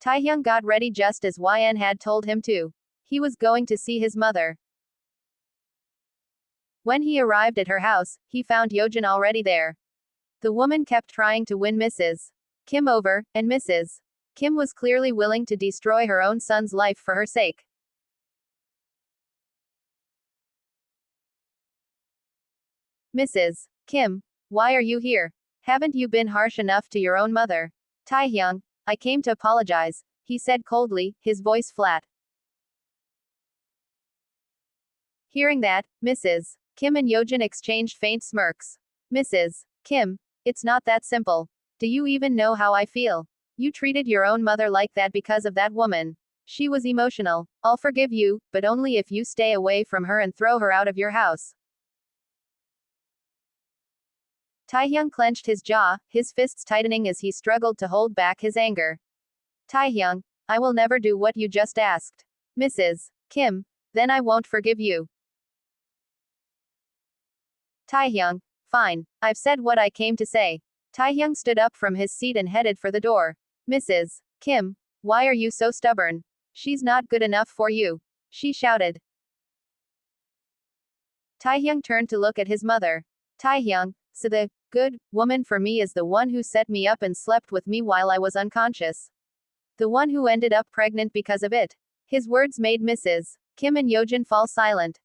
Taehyung got ready just as YN had told him to. He was going to see his mother. When he arrived at her house, he found Yojin already there. The woman kept trying to win Mrs. Kim over, and Mrs. Kim was clearly willing to destroy her own son's life for her sake. Mrs. Kim, why are you here? Haven't you been harsh enough to your own mother? Taehyung, I came to apologize, he said coldly, his voice flat. Hearing that, Mrs. Kim and Yojin exchanged faint smirks. Mrs. Kim, it's not that simple. Do you even know how I feel? You treated your own mother like that because of that woman. She was emotional. I'll forgive you, but only if you stay away from her and throw her out of your house. Taehyung clenched his jaw, his fists tightening as he struggled to hold back his anger. Taehyung, I will never do what you just asked. Mrs. Kim, then I won't forgive you. Taehyung, fine, I've said what I came to say. Taehyung stood up from his seat and headed for the door. Mrs. Kim, why are you so stubborn? She's not good enough for you, she shouted. Taehyung turned to look at his mother. Taehyung, so the good woman for me is the one who set me up and slept with me while I was unconscious. The one who ended up pregnant because of it. His words made Mrs. Kim and Yojin fall silent.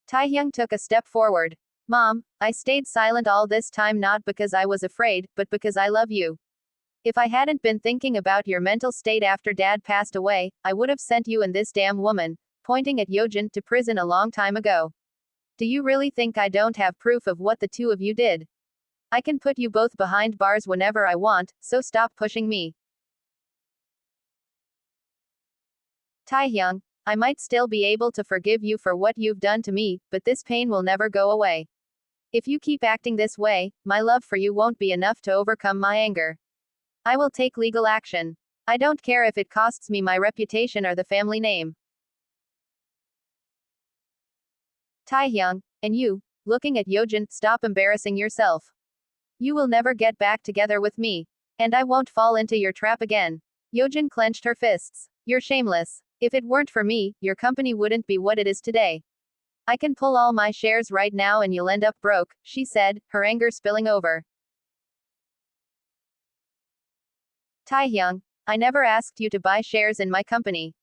Taehyung took a step forward. Mom, I stayed silent all this time not because I was afraid, but because I love you. If I hadn't been thinking about your mental state after Dad passed away, I would have sent you and this damn woman, pointing at Yojin, to prison a long time ago. Do you really think I don't have proof of what the two of you did? I can put you both behind bars whenever I want, so stop pushing me. Taehyung, I might still be able to forgive you for what you've done to me, but this pain will never go away. If you keep acting this way, my love for you won't be enough to overcome my anger. I will take legal action. I don't care if it costs me my reputation or the family name. Taehyung, and you, looking at Yojin, stop embarrassing yourself. You will never get back together with me. And I won't fall into your trap again. Yojin clenched her fists. You're shameless. If it weren't for me, your company wouldn't be what it is today. I can pull all my shares right now and you'll end up broke, she said, her anger spilling over. Taehyung, I never asked you to buy shares in my company.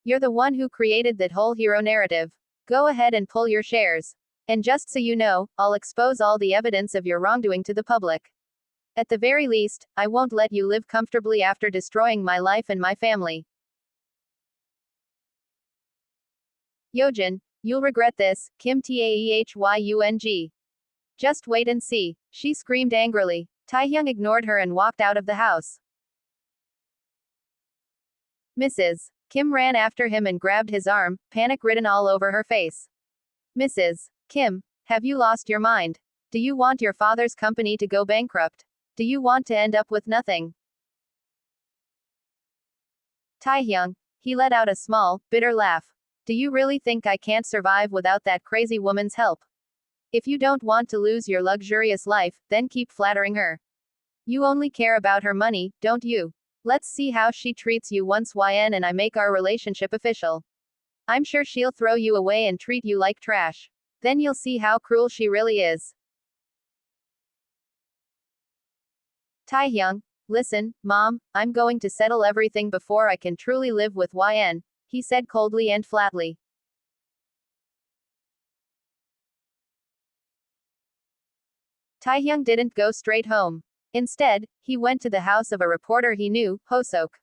You're the one who created that whole hero narrative. Go ahead and pull your shares. And just so you know, I'll expose all the evidence of your wrongdoing to the public. At the very least, I won't let you live comfortably after destroying my life and my family. Yojin, you'll regret this, Kim Taehyung. Just wait and see, she screamed angrily. Taehyung ignored her and walked out of the house. Mrs. Kim ran after him and grabbed his arm, panic written all over her face. Mrs. Kim, have you lost your mind? Do you want your father's company to go bankrupt? Do you want to end up with nothing? Taehyung, he let out a small, bitter laugh. Do you really think I can't survive without that crazy woman's help? If you don't want to lose your luxurious life, then keep flattering her. You only care about her money, don't you? Let's see how she treats you once YN and I make our relationship official. I'm sure she'll throw you away and treat you like trash. Then you'll see how cruel she really is. Taehyung, listen, Mom, I'm going to settle everything before I can truly live with YN, he said coldly and flatly. Taehyung didn't go straight home. Instead, he went to the house of a reporter he knew, Hoseok.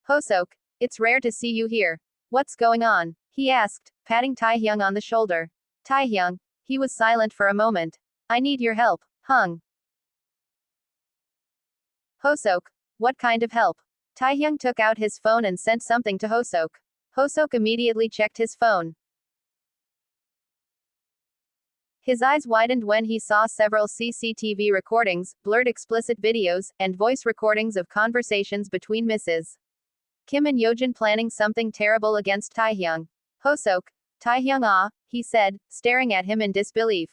Hoseok, it's rare to see you here. What's going on? He asked, patting Taehyung on the shoulder. Taehyung, he was silent for a moment. I need your help, Hung. Hoseok, what kind of help? Taehyung took out his phone and sent something to Hoseok. Hoseok immediately checked his phone. His eyes widened when he saw several CCTV recordings, blurred explicit videos, and voice recordings of conversations between Mrs. Kim and Yojin planning something terrible against Taehyung. Hoseok, Taehyung he said, staring at him in disbelief.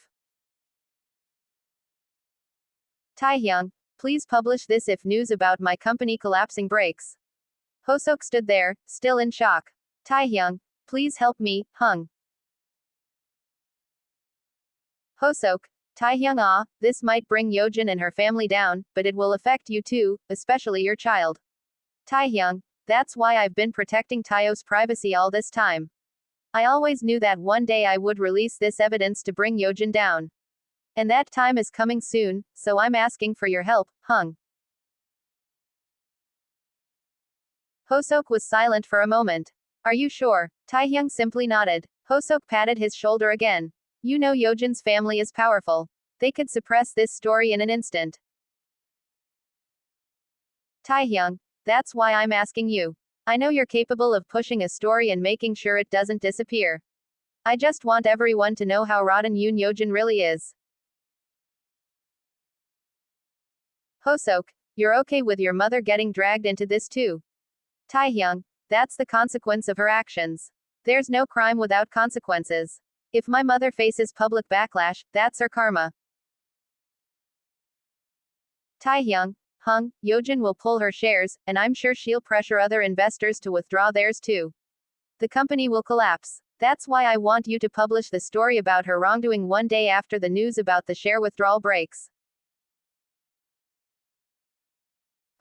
Taehyung, please publish this if news about my company collapsing breaks. Hosok stood there, still in shock. Taehyung, please help me, Hung. Hosok, Taehyung this might bring Yojin and her family down, but it will affect you too, especially your child. Taehyung, that's why I've been protecting Taeyo's privacy all this time. I always knew that one day I would release this evidence to bring Yojin down. And that time is coming soon, so I'm asking for your help, Hung. Hosok was silent for a moment. Are you sure? Taehyung simply nodded. Hosok patted his shoulder again. You know Yojin's family is powerful. They could suppress this story in an instant. Taehyung, that's why I'm asking you. I know you're capable of pushing a story and making sure it doesn't disappear. I just want everyone to know how rotten Yoon Yojin really is. Hosok, you're okay with your mother getting dragged into this too? Taehyung, that's the consequence of her actions. There's no crime without consequences. If my mother faces public backlash, that's her karma. Taehyung, Hung, Yojin will pull her shares, and I'm sure she'll pressure other investors to withdraw theirs too. The company will collapse. That's why I want you to publish the story about her wrongdoing one day after the news about the share withdrawal breaks.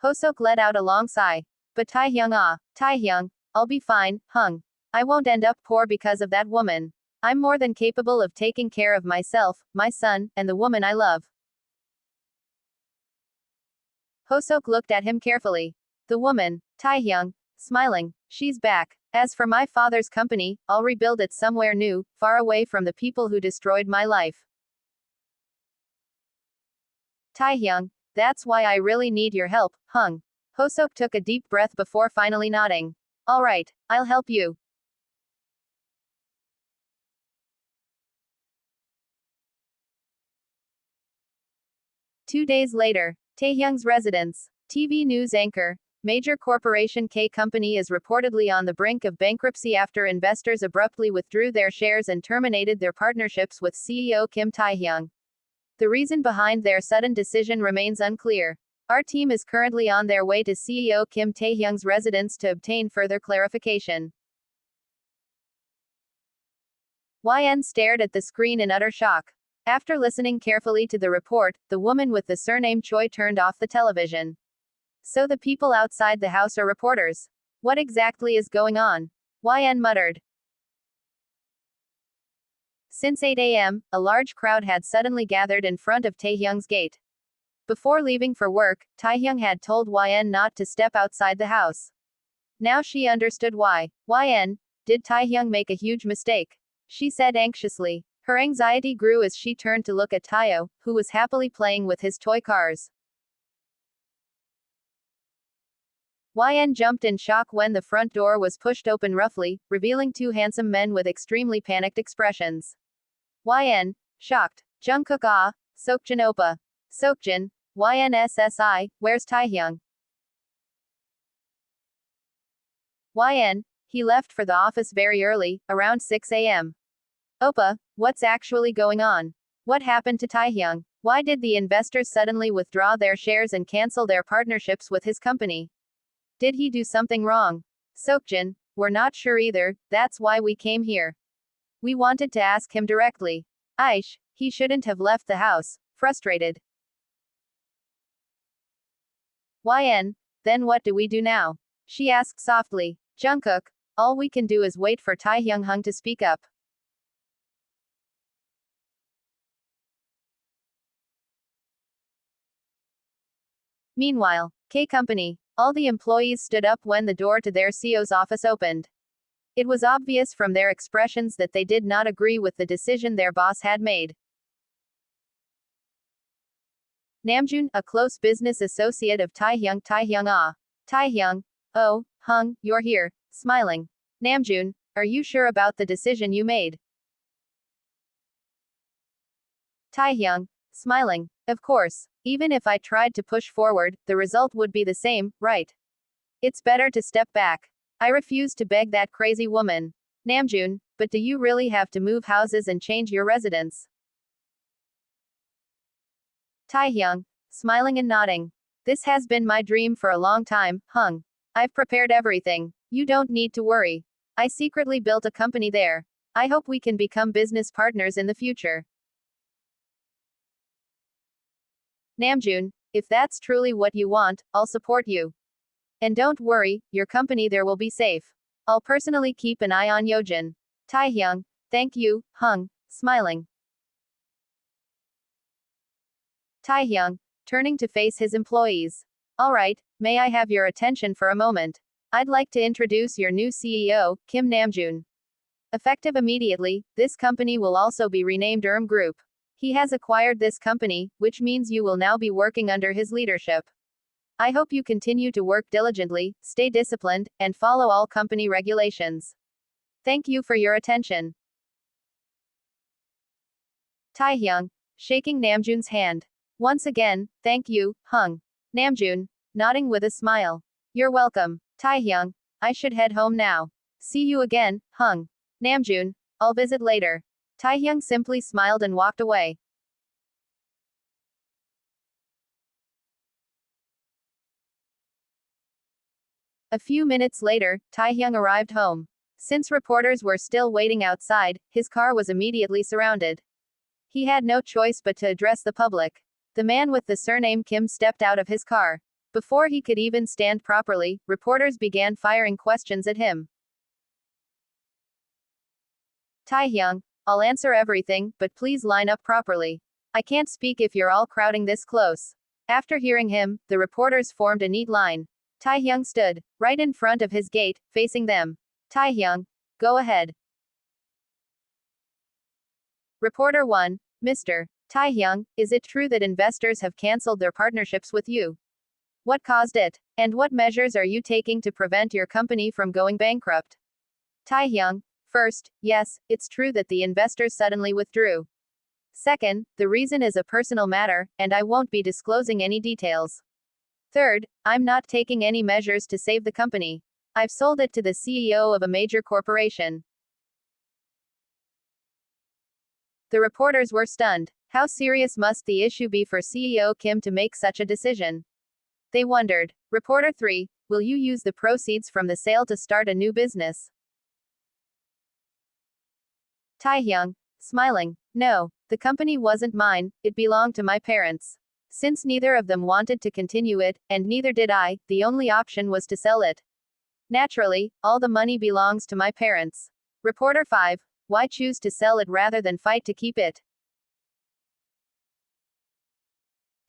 Hosok let out a long sigh. But Taehyung, I'll be fine, Hung. I won't end up poor because of that woman. I'm more than capable of taking care of myself, my son, and the woman I love. Hosok looked at him carefully. The woman, Taehyung, smiling, she's back. As for my father's company, I'll rebuild it somewhere new, far away from the people who destroyed my life. Taehyung, that's why I really need your help, Hung. Hosok took a deep breath before finally nodding. All right, I'll help you. Two days later, Taehyung's residence. TV news anchor. Major corporation K company is reportedly on the brink of bankruptcy after investors abruptly withdrew their shares and terminated their partnerships with CEO Kim Taehyung. The reason behind their sudden decision remains unclear. Our team is currently on their way to CEO Kim Taehyung's residence to obtain further clarification. YN stared at the screen in utter shock. After listening carefully to the report, the woman with the surname Choi turned off the television. So the people outside the house are reporters. What exactly is going on? YN muttered. Since 8 a.m., a large crowd had suddenly gathered in front of Taehyung's gate. Before leaving for work, Taehyung had told YN not to step outside the house. Now she understood why. YN, did Taehyung make a huge mistake? She said anxiously. Her anxiety grew as she turned to look at Taeo, who was happily playing with his toy cars. YN jumped in shock when the front door was pushed open roughly, revealing two handsome men with extremely panicked expressions. YN, shocked. Jungkook Seokjin oppa. Seokjin, YNSSI, where's Taehyung? YN, he left for the office very early, around 6 a.m. Oppa, what's actually going on? What happened to Taehyung? Why did the investors suddenly withdraw their shares and cancel their partnerships with his company? Did he do something wrong? Seokjin, we're not sure either, that's why we came here. We wanted to ask him directly. Aish, he shouldn't have left the house, frustrated. YN, then what do we do now? She asked softly. Jungkook, all we can do is wait for Taehyung Hung to speak up. Meanwhile, K Company. All the employees stood up when the door to their CEO's office opened. It was obvious from their expressions that they did not agree with the decision their boss had made. Namjoon, a close business associate of Taehyung. Taehyung, oh, Hung, you're here, smiling. Namjoon, are you sure about the decision you made? Taehyung, smiling. Of course. Even if I tried to push forward, the result would be the same, right? It's better to step back. I refuse to beg that crazy woman. Namjoon, but do you really have to move houses and change your residence? Taehyung, smiling and nodding. This has been my dream for a long time, Hung. I've prepared everything. You don't need to worry. I secretly built a company there. I hope we can become business partners in the future. Namjoon, if that's truly what you want, I'll support you. And don't worry, your company there will be safe. I'll personally keep an eye on Yojin. Taehyung, thank you, Hung, smiling. Taehyung, turning to face his employees. Alright, may I have your attention for a moment? I'd like to introduce your new CEO, Kim Namjoon. Effective immediately, this company will also be renamed Group. He has acquired this company, which means you will now be working under his leadership. I hope you continue to work diligently, stay disciplined, and follow all company regulations. Thank you for your attention. Taehyung, shaking Namjoon's hand. Once again, thank you, Hung. Namjoon, nodding with a smile. You're welcome. Taehyung, I should head home now. See you again, Hung. Namjoon, I'll visit later. Taehyung simply smiled and walked away. A few minutes later, Taehyung arrived home. Since reporters were still waiting outside, his car was immediately surrounded. He had no choice but to address the public. The man with the surname Kim stepped out of his car. Before he could even stand properly, reporters began firing questions at him. Taehyung, I'll answer everything, but please line up properly. I can't speak if you're all crowding this close. After hearing him, the reporters formed a neat line. Taehyung stood right in front of his gate, facing them. Taehyung, go ahead. Reporter 1, Mr. Taehyung, is it true that investors have cancelled their partnerships with you? What caused it? And what measures are you taking to prevent your company from going bankrupt? Taehyung, first, yes, it's true that the investors suddenly withdrew. Second, the reason is a personal matter, and I won't be disclosing any details. Third, I'm not taking any measures to save the company. I've sold it to the CEO of a major corporation. The reporters were stunned. How serious must the issue be for CEO Kim to make such a decision? They wondered. Reporter 3, will you use the proceeds from the sale to start a new business? Taehyung, smiling, no, the company wasn't mine, it belonged to my parents. Since neither of them wanted to continue it, and neither did I, the only option was to sell it. Naturally, all the money belongs to my parents. Reporter 5, why choose to sell it rather than fight to keep it?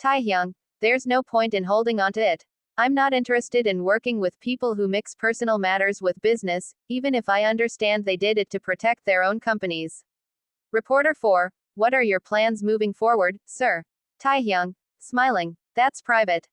Taehyung, there's no point in holding on to it. I'm not interested in working with people who mix personal matters with business, even if I understand they did it to protect their own companies. Reporter 4, what are your plans moving forward, sir? Taehyung, smiling, that's private.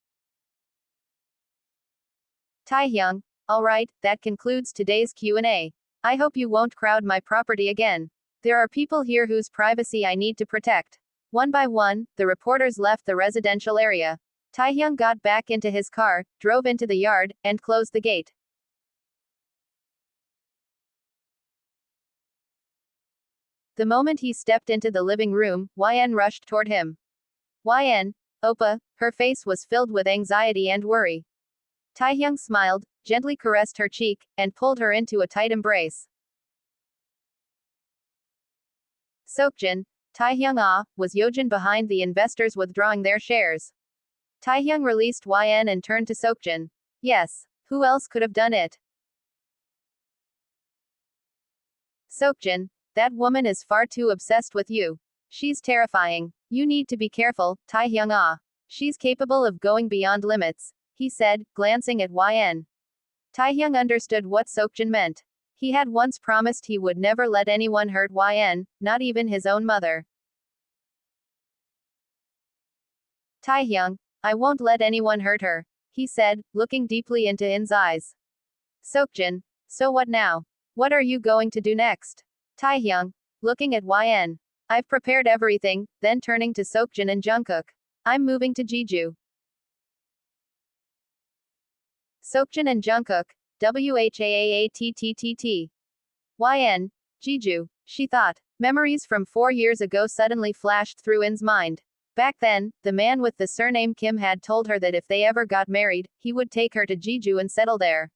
Taehyung, alright, that concludes today's Q&A. I hope you won't crowd my property again. There are people here whose privacy I need to protect. One by one, the reporters left the residential area. Taehyung got back into his car, drove into the yard, and closed the gate. The moment he stepped into the living room, YN rushed toward him. YN, Oppa, her face was filled with anxiety and worry. Taehyung smiled, gently caressed her cheek, and pulled her into a tight embrace. Seokjin, Taehyung was Yojin behind the investors withdrawing their shares. Taehyung released YN and turned to Seokjin. Yes, who else could have done it? Seokjin, that woman is far too obsessed with you. She's terrifying. You need to be careful, Taehyung. She's capable of going beyond limits, he said, glancing at YN. Taehyung understood what Seokjin meant. He had once promised he would never let anyone hurt YN, not even his own mother. Taehyung, I won't let anyone hurt her, he said, looking deeply into In's eyes. Seokjin, so what now? What are you going to do next? Taehyung, looking at YN. I've prepared everything, then turning to Seokjin and Jungkook. I'm moving to Jeju. Seokjin and Jungkook, WHAAATTTT. YN, Jeju, she thought. Memories from 4 years ago suddenly flashed through In's mind. Back then, the man with the surname Kim had told her that if they ever got married, he would take her to Jeju and settle there.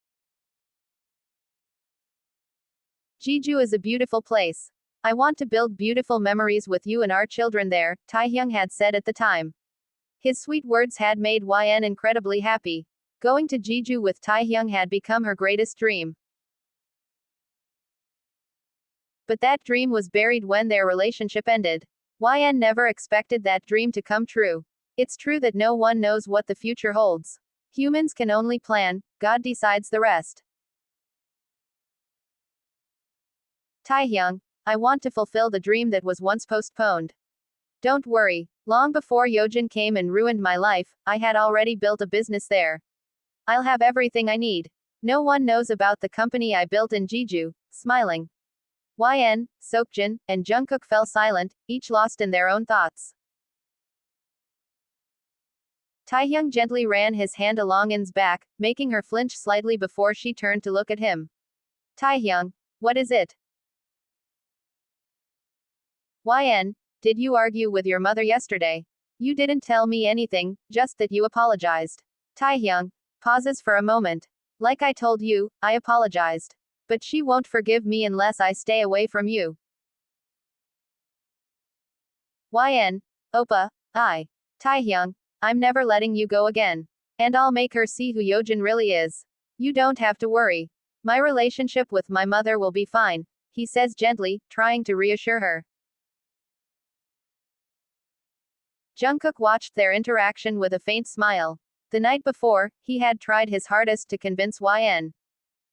Jeju is a beautiful place. I want to build beautiful memories with you and our children there, Taehyung had said at the time. His sweet words had made YN incredibly happy. Going to Jeju with Taehyung had become her greatest dream. But that dream was buried when their relationship ended. YN never expected that dream to come true. It's true that no one knows what the future holds. Humans can only plan, God decides the rest. Taehyung, I want to fulfill the dream that was once postponed. Don't worry. Long before Yojin came and ruined my life, I had already built a business there. I'll have everything I need. No one knows about the company I built in Jeju. Smiling. YN, Seokjin, and Jungkook fell silent, each lost in their own thoughts. Taehyung gently ran his hand along In's back, making her flinch slightly before she turned to look at him. Taehyung, what is it? YN, did you argue with your mother yesterday? You didn't tell me anything, just that you apologized. Taehyung pauses for a moment. Like I told you, I apologized. But she won't forgive me unless I stay away from you. YN, Oppa, Taehyung, I'm never letting you go again. And I'll make her see who Yojin really is. You don't have to worry. My relationship with my mother will be fine, he says gently, trying to reassure her. Jungkook watched their interaction with a faint smile. The night before, he had tried his hardest to convince YN.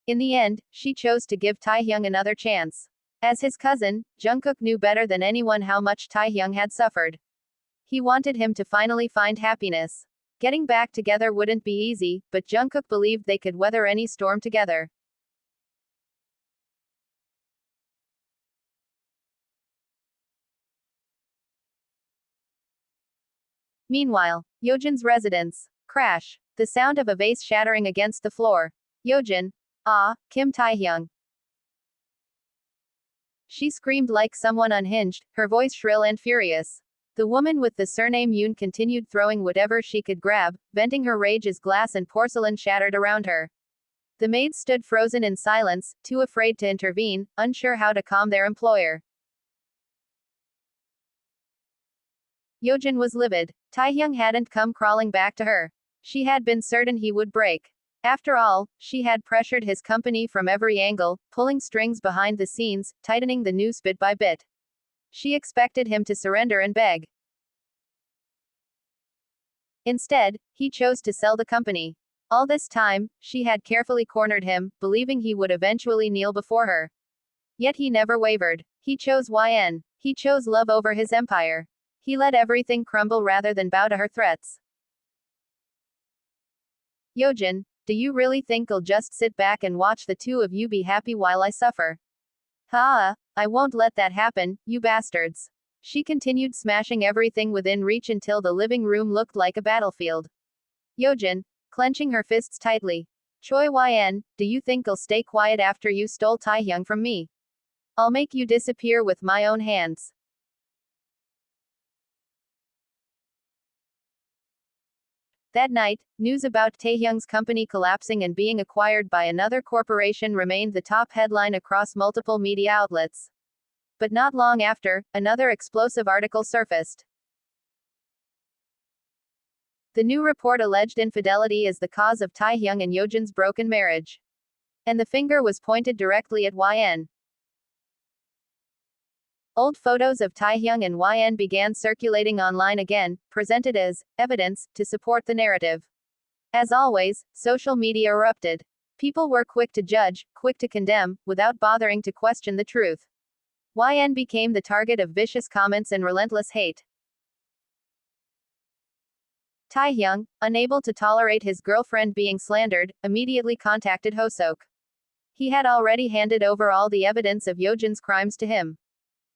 In the end, she chose to give Taehyung another chance. As his cousin, Jungkook knew better than anyone how much Taehyung had suffered. He wanted him to finally find happiness. Getting back together wouldn't be easy, but Jungkook believed they could weather any storm together. Meanwhile, Yojin's residence. Crash. The sound of a vase shattering against the floor. Yojin. Kim Taehyung. She screamed like someone unhinged, her voice shrill and furious. The woman with the surname Yoon continued throwing whatever she could grab, venting her rage as glass and porcelain shattered around her. The maids stood frozen in silence, too afraid to intervene, unsure how to calm their employer. Yojin was livid. Taehyung hadn't come crawling back to her. She had been certain he would break. After all, she had pressured his company from every angle, pulling strings behind the scenes, tightening the noose bit by bit. She expected him to surrender and beg. Instead, he chose to sell the company. All this time, she had carefully cornered him, believing he would eventually kneel before her. Yet he never wavered. He chose YN. He chose love over his empire. He let everything crumble rather than bow to her threats. Yojin, do you really think I'll just sit back and watch the two of you be happy while I suffer? I won't let that happen, you bastards. She continued smashing everything within reach until the living room looked like a battlefield. Yojin, clenching her fists tightly. Choi YN, do you think I'll stay quiet after you stole Taehyung from me? I'll make you disappear with my own hands. That night, news about Taehyung's company collapsing and being acquired by another corporation remained the top headline across multiple media outlets. But not long after, another explosive article surfaced. The new report alleged infidelity as the cause of Taehyung and Yojin's broken marriage. And the finger was pointed directly at YN. Old photos of Taehyung and YN began circulating online again, presented as evidence to support the narrative. As always, social media erupted. People were quick to judge, quick to condemn, without bothering to question the truth. YN became the target of vicious comments and relentless hate. Taehyung, unable to tolerate his girlfriend being slandered, immediately contacted Hoseok. He had already handed over all the evidence of Yojin's crimes to him.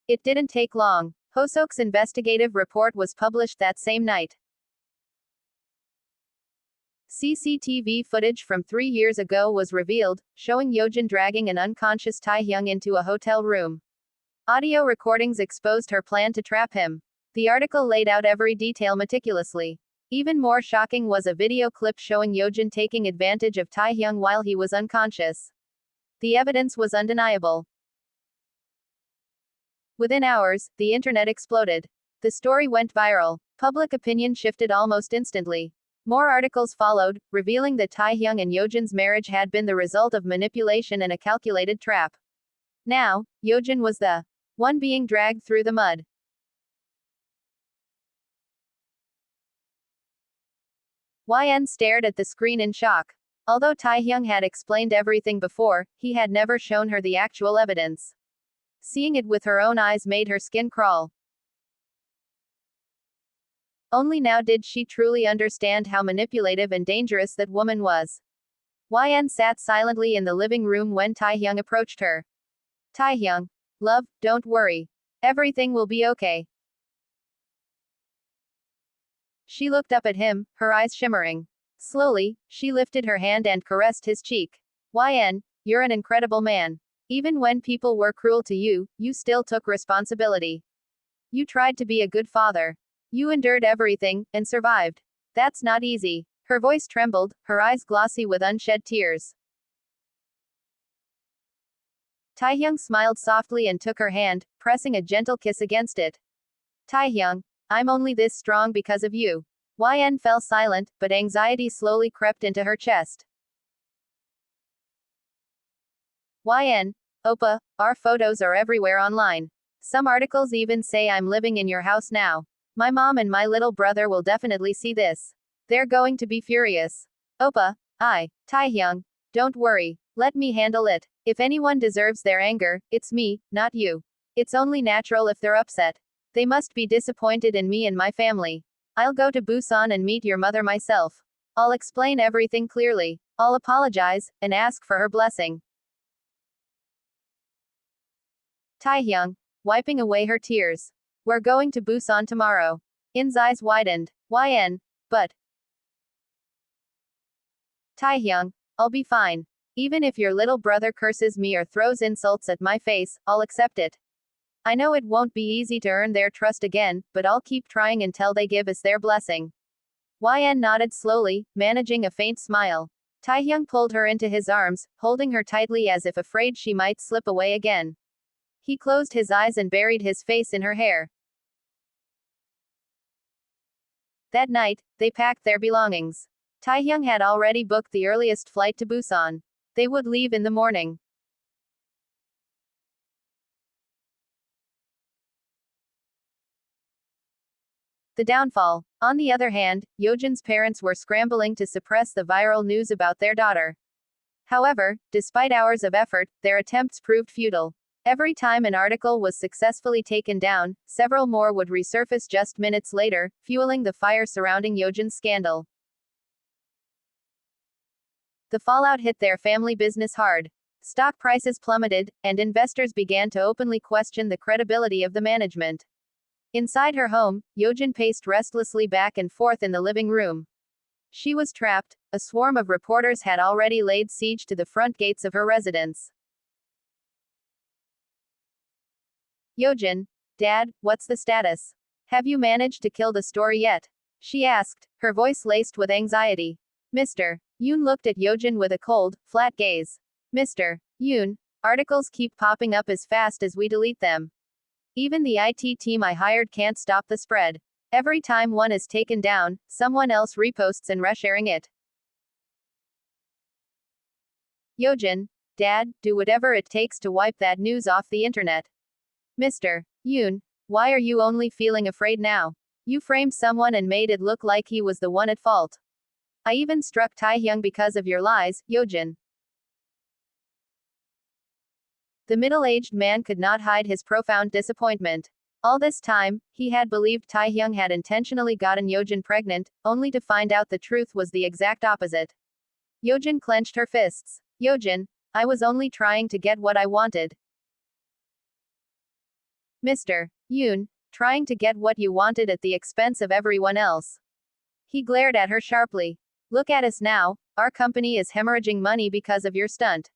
It didn't take long. Hoseok's investigative report was published that same night. CCTV footage from 3 years ago was revealed, showing Yojin dragging an unconscious Taehyung into a hotel room. Audio recordings exposed her plan to trap him. The article laid out every detail meticulously. Even more shocking was a video clip showing Yojin taking advantage of Taehyung while he was unconscious. The evidence was undeniable. Within hours, the internet exploded. The story went viral. Public opinion shifted almost instantly. More articles followed, revealing that Taehyung and Yojin's marriage had been the result of manipulation and a calculated trap. Now, Yojin was the one being dragged through the mud. YN stared at the screen in shock. Although Taehyung had explained everything before, he had never shown her the actual evidence. Seeing it with her own eyes made her skin crawl. Only now did she truly understand how manipulative and dangerous that woman was. YN sat silently in the living room when Taehyung approached her. Taehyung. Love, don't worry. Everything will be okay. She looked up at him, her eyes shimmering. Slowly, she lifted her hand and caressed his cheek. YN, you're an incredible man. Even when people were cruel to you, you still took responsibility. You tried to be a good father. You endured everything, and survived. That's not easy. Her voice trembled, her eyes glossy with unshed tears. Taehyung smiled softly and took her hand, pressing a gentle kiss against it. Taehyung, I'm only this strong because of you. YN fell silent, but anxiety slowly crept into her chest. YN, Oppa, our photos are everywhere online. Some articles even say I'm living in your house now. My mom and my little brother will definitely see this. They're going to be furious. Oppa, Taehyung, don't worry. Let me handle it. If anyone deserves their anger, it's me, not you. It's only natural if they're upset. They must be disappointed in me and my family. I'll go to Busan and meet your mother myself. I'll explain everything clearly. I'll apologize, and ask for her blessing. Taehyung, wiping away her tears. We're going to Busan tomorrow. In's eyes widened. YN, but. Taehyung, I'll be fine. Even if your little brother curses me or throws insults at my face, I'll accept it. I know it won't be easy to earn their trust again, but I'll keep trying until they give us their blessing. YN nodded slowly, managing a faint smile. Taehyung pulled her into his arms, holding her tightly as if afraid she might slip away again. He closed his eyes and buried his face in her hair. That night, they packed their belongings. Taehyung had already booked the earliest flight to Busan. They would leave in the morning. The downfall. On the other hand, Yojin's parents were scrambling to suppress the viral news about their daughter. However, despite hours of effort, their attempts proved futile. Every time an article was successfully taken down, several more would resurface just minutes later, fueling the fire surrounding Yojin's scandal. The fallout hit their family business hard. Stock prices plummeted, and investors began to openly question the credibility of the management. Inside her home, Yojin paced restlessly back and forth in the living room. She was trapped. A swarm of reporters had already laid siege to the front gates of her residence. Yojin, Dad, what's the status? Have you managed to kill the story yet? She asked, her voice laced with anxiety. Mr. Yoon looked at Yojin with a cold, flat gaze. Mr. Yoon, articles keep popping up as fast as we delete them. Even the IT team I hired can't stop the spread. Every time one is taken down, someone else reposts and resharing it. Yojin, Dad, do whatever it takes to wipe that news off the internet. Mr. Yoon, why are you only feeling afraid now? You framed someone and made it look like he was the one at fault. I even struck Taehyung because of your lies, Yojin. The middle-aged man could not hide his profound disappointment. All this time, he had believed Taehyung had intentionally gotten Yojin pregnant, only to find out the truth was the exact opposite. Yojin clenched her fists. Yojin, I was only trying to get what I wanted. Mr. Yoon, trying to get what you wanted at the expense of everyone else. He glared at her sharply. Look at us now, our company is hemorrhaging money because of your stunt.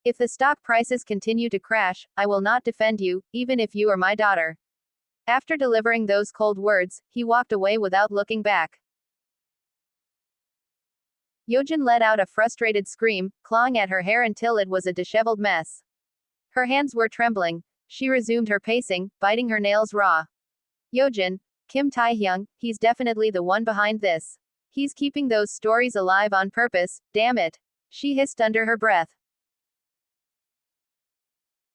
If the stock prices continue to crash, I will not defend you, even if you are my daughter. After delivering those cold words, he walked away without looking back. Yojin let out a frustrated scream, clawing at her hair until it was a disheveled mess. Her hands were trembling. She resumed her pacing, biting her nails raw. Yojin, Kim Taehyung, he's definitely the one behind this. He's keeping those stories alive on purpose, damn it. She hissed under her breath.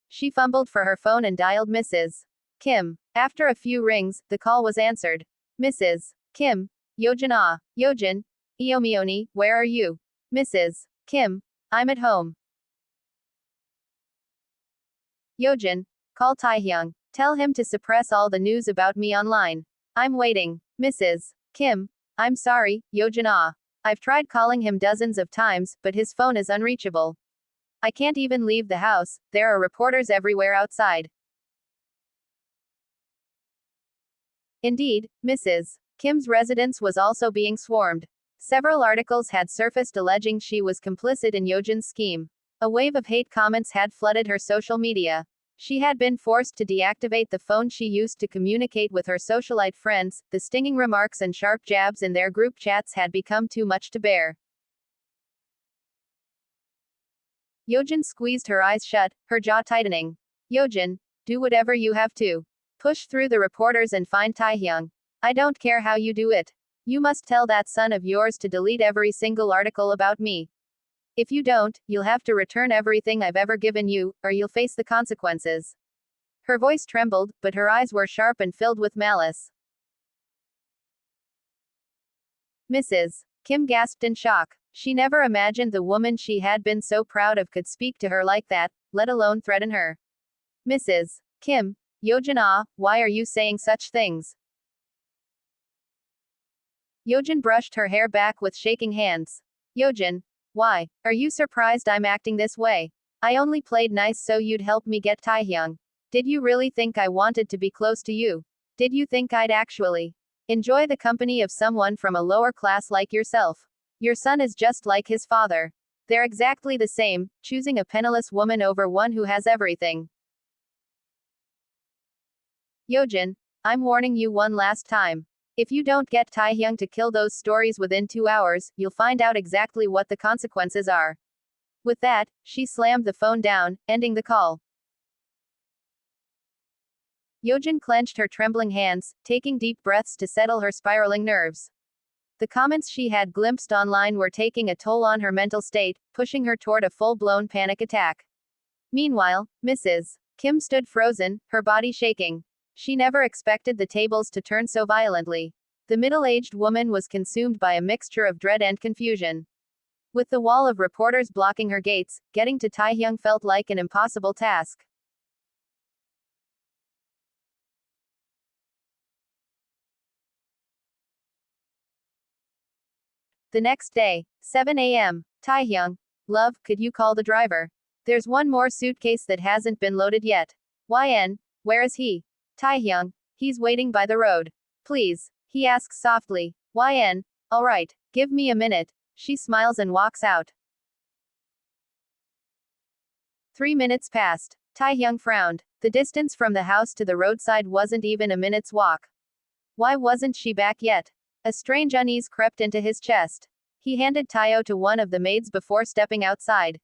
She fumbled for her phone and dialed Mrs. Kim. After a few rings, the call was answered. Mrs. Kim. Yojin ah. Yojin. Iomioni, where are you? Mrs. Kim. I'm at home. Yojin. Call Taehyung. Tell him to suppress all the news about me online. I'm waiting. Mrs. Kim. I'm sorry, Yojin ah. I've tried calling him dozens of times, but his phone is unreachable. I can't even leave the house, there are reporters everywhere outside. Indeed, Mrs. Kim's residence was also being swarmed. Several articles had surfaced alleging she was complicit in Yojin's scheme. A wave of hate comments had flooded her social media. She had been forced to deactivate the phone she used to communicate with her socialite friends. The stinging remarks and sharp jabs in their group chats had become too much to bear. Yojin squeezed her eyes shut, her jaw tightening. Yojin, do whatever you have to. Push through the reporters and find Taehyung. I don't care how you do it. You must tell that son of yours to delete every single article about me. If you don't, you'll have to return everything I've ever given you, or you'll face the consequences. Her voice trembled, but her eyes were sharp and filled with malice. Mrs. Kim gasped in shock. She never imagined the woman she had been so proud of could speak to her like that, let alone threaten her. Mrs. Kim. Yojin ah, why are you saying such things? Yojin brushed her hair back with shaking hands. Yojin. Why? Are you surprised I'm acting this way? I only played nice so you'd help me get Taehyung. Did you really think I wanted to be close to you? Did you think I'd actually enjoy the company of someone from a lower class like yourself? Your son is just like his father. They're exactly the same, choosing a penniless woman over one who has everything. Yojin, I'm warning you one last time. If you don't get Taehyung to kill those stories within 2 hours, you'll find out exactly what the consequences are. With that, she slammed the phone down, ending the call. Yojin clenched her trembling hands, taking deep breaths to settle her spiraling nerves. The comments she had glimpsed online were taking a toll on her mental state, pushing her toward a full-blown panic attack. Meanwhile, Mrs. Kim stood frozen, her body shaking. She never expected the tables to turn so violently. The middle-aged woman was consumed by a mixture of dread and confusion. With the wall of reporters blocking her gates, getting to Taehyung felt like an impossible task. The next day, 7 a.m. Taehyung. Love, could you call the driver? There's one more suitcase that hasn't been loaded yet. YN. Where is he? Taehyung. He's waiting by the road. Please. He asks softly. YN. Alright. Give me a minute. She smiles and walks out. 3 minutes passed. Taehyung frowned. The distance from the house to the roadside wasn't even a minute's walk. Why wasn't she back yet? A strange unease crept into his chest. He handed Tayo to one of the maids before stepping outside.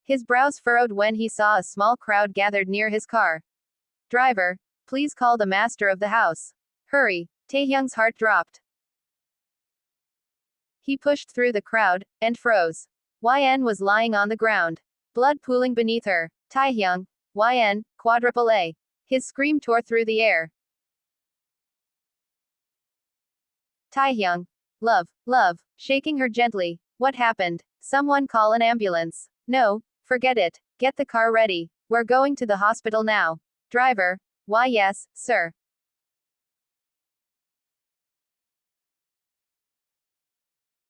His brows furrowed when he saw a small crowd gathered near his car. Driver, please call the master of the house. Hurry. Taehyung's heart dropped. He pushed through the crowd, and froze. YN was lying on the ground. Blood pooling beneath her. Taehyung. YN, quadruple A. His scream tore through the air. Taehyung. Love, love, shaking her gently. What happened? Someone call an ambulance. No, forget it. Get the car ready. We're going to the hospital now. Driver. Why yes, sir.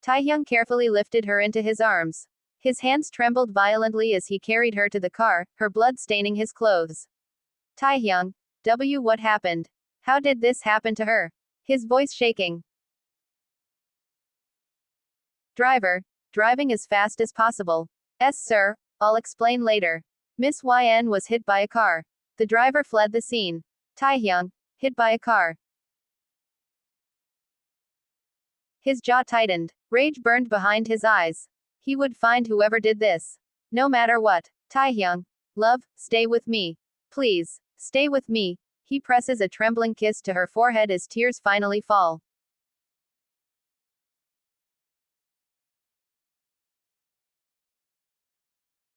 Taehyung carefully lifted her into his arms. His hands trembled violently as he carried her to the car, her blood staining his clothes. Taehyung. What happened? How did this happen to her? His voice shaking. Driver. Driving as fast as possible. Yes, sir. I'll explain later. Miss YN was hit by a car. The driver fled the scene. Taehyung, hit by a car. His jaw tightened. Rage burned behind his eyes. He would find whoever did this. No matter what. Taehyung, love, stay with me. Please, stay with me. He presses a trembling kiss to her forehead as tears finally fall.